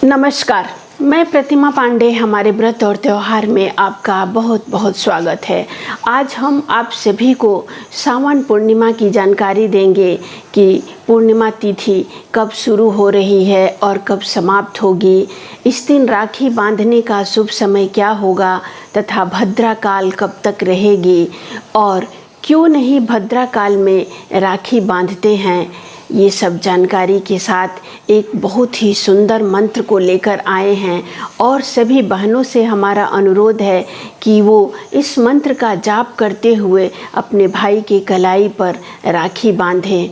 नमस्कार, मैं प्रतिमा पांडे। हमारे व्रत और त्यौहार में आपका बहुत बहुत स्वागत है। आज हम आप सभी को सावन पूर्णिमा की जानकारी देंगे कि पूर्णिमा तिथि कब शुरू हो रही है और कब समाप्त होगी। इस दिन राखी बांधने का शुभ समय क्या होगा तथा भद्रा काल कब तक रहेगी और क्यों नहीं भद्रा काल में राखी बांधते हैं। ये सब जानकारी के साथ एक बहुत ही सुंदर मंत्र को लेकर आए हैं और सभी बहनों से हमारा अनुरोध है कि वो इस मंत्र का जाप करते हुए अपने भाई के कलाई पर राखी बांधें।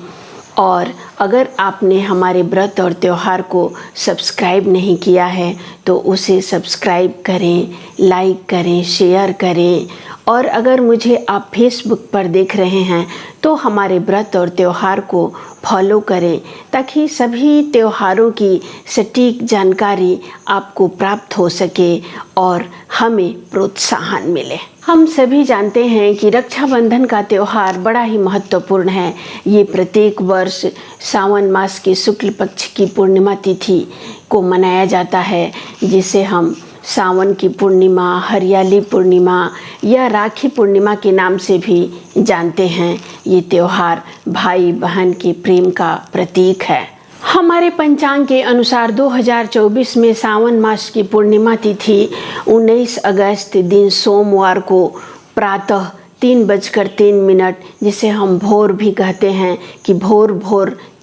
और अगर आपने हमारे व्रत और त्यौहार को सब्सक्राइब नहीं किया है तो उसे सब्सक्राइब करें, लाइक करें, शेयर करें। और अगर मुझे आप फेसबुक पर देख रहे हैं तो हमारे व्रत और त्यौहार को फॉलो करें ताकि सभी त्योहारों की सटीक जानकारी आपको प्राप्त हो सके और हमें प्रोत्साहन मिले। हम सभी जानते हैं कि रक्षाबंधन का त्यौहार बड़ा ही महत्वपूर्ण है। ये प्रत्येक वर्ष सावन मास के शुक्ल पक्ष की पूर्णिमा तिथि को मनाया जाता है, जिसे हम सावन की पूर्णिमा, हरियाली पूर्णिमा या राखी पूर्णिमा के नाम से भी जानते हैं। ये त्यौहार भाई बहन के प्रेम का प्रतीक है। हमारे पंचांग के अनुसार 2024 में सावन मास की पूर्णिमा तिथि 19 अगस्त दिन सोमवार को प्रातः 3:03, जिसे हम भोर भी कहते हैं कि भोर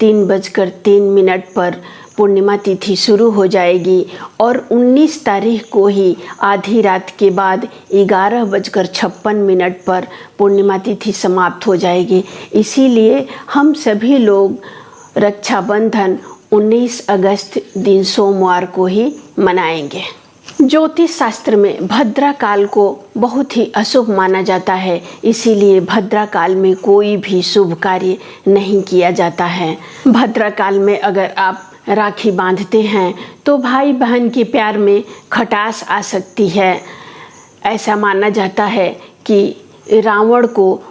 3:03 पर पूर्णिमा तिथि शुरू हो जाएगी और 19 तारीख को ही आधी रात के बाद 11:56 पर पूर्णिमा तिथि समाप्त हो जाएगी। इसीलिए हम सभी लोग रक्षाबंधन 19 अगस्त दिन सोमवार को ही मनाएंगे। ज्योतिष शास्त्र में भद्रा काल को बहुत ही अशुभ माना जाता है, इसीलिए भद्रा काल में कोई भी शुभ कार्य नहीं किया जाता है। भद्रा काल में अगर आप राखी बांधते हैं तो भाई बहन के प्यार में खटास आ सकती है। ऐसा माना जाता है कि रावण को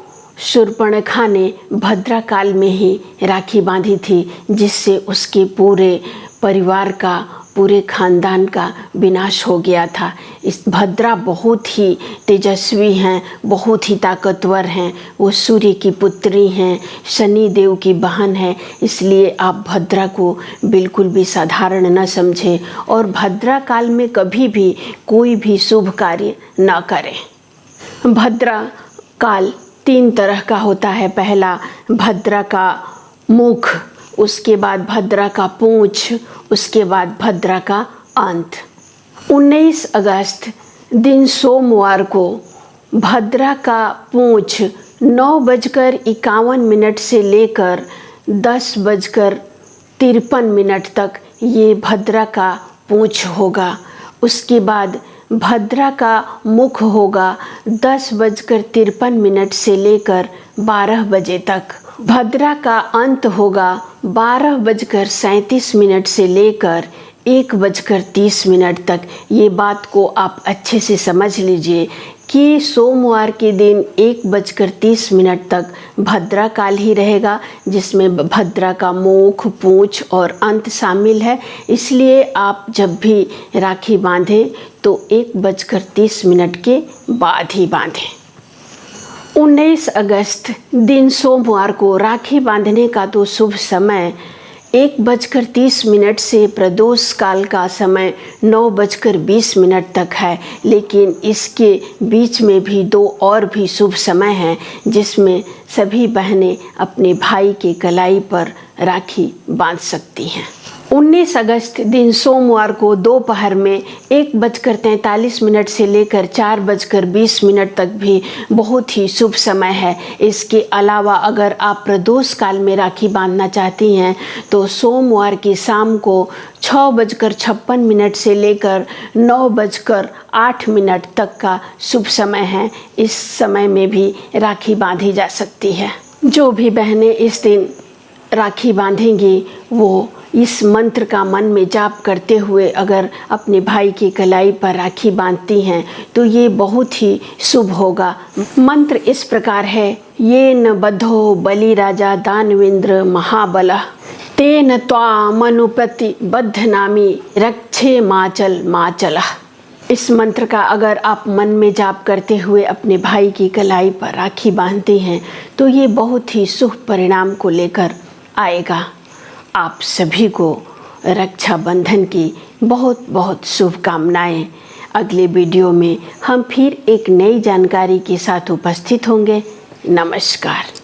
शूर्पणखा ने भद्रा काल में ही राखी बांधी थी, जिससे उसके पूरे परिवार का, पूरे खानदान का विनाश हो गया था। इस भद्रा बहुत ही तेजस्वी हैं, बहुत ही ताकतवर हैं। वो सूर्य की पुत्री हैं, शनि देव की बहन है। इसलिए आप भद्रा को बिल्कुल भी साधारण न समझें और भद्रा काल में कभी भी कोई भी शुभ कार्य न करें। भद्रा काल 3 तरह का होता है। पहला भद्रा का मुख, उसके बाद भद्रा का पूंछ, उसके बाद भद्रा का अंत। 19 अगस्त दिन सोमवार को भद्रा का पूंछ 9:51 से लेकर 10:53 तक ये भद्रा का पूंछ होगा। उसके बाद भद्रा का मुख होगा 10:53 से लेकर 12 बजे तक। भद्रा का अंत होगा 12:37 से लेकर 1:30 तक। ये बात को आप अच्छे से समझ लीजिए कि सोमवार के दिन 1:30 तक भद्रा काल ही रहेगा, जिसमें भद्रा का मुख, पूंछ और अंत शामिल है। इसलिए आप जब भी राखी बांधें तो 1:30 के बाद ही बांधें। 19 अगस्त दिन सोमवार को राखी बांधने का तो शुभ समय 1:30 से प्रदोष काल का समय 9:20 तक है, लेकिन इसके बीच में भी 2 और भी शुभ समय हैं, जिसमें सभी बहनें अपने भाई के कलाई पर राखी बांध सकती हैं। 19 अगस्त दिन सोमवार को दोपहर में 1:43 से लेकर 4:20 तक भी बहुत ही शुभ समय है। इसके अलावा अगर आप प्रदोष काल में राखी बांधना चाहती हैं तो सोमवार की शाम को 6:56 से लेकर 9:08 तक का शुभ समय है। इस समय में भी राखी बांधी जा सकती है। जो भी बहनें इस दिन राखी बांधेंगी वो इस मंत्र का मन में जाप करते हुए अगर अपने भाई की कलाई पर राखी बांधती हैं तो ये बहुत ही शुभ होगा। मंत्र इस प्रकार है, ये न बद्धो बलि राजा दानवेंद्र महाबलः तेन त्वामनुप्रति बद्धनामी रक्षे माचल माचलः। इस मंत्र का अगर आप मन में जाप करते हुए अपने भाई की कलाई पर राखी बांधते हैं तो ये बहुत ही शुभ परिणाम को लेकर आएगा। आप सभी को रक्षाबंधन की बहुत बहुत शुभकामनाएं। अगले वीडियो में हम फिर एक नई जानकारी के साथ उपस्थित होंगे। नमस्कार।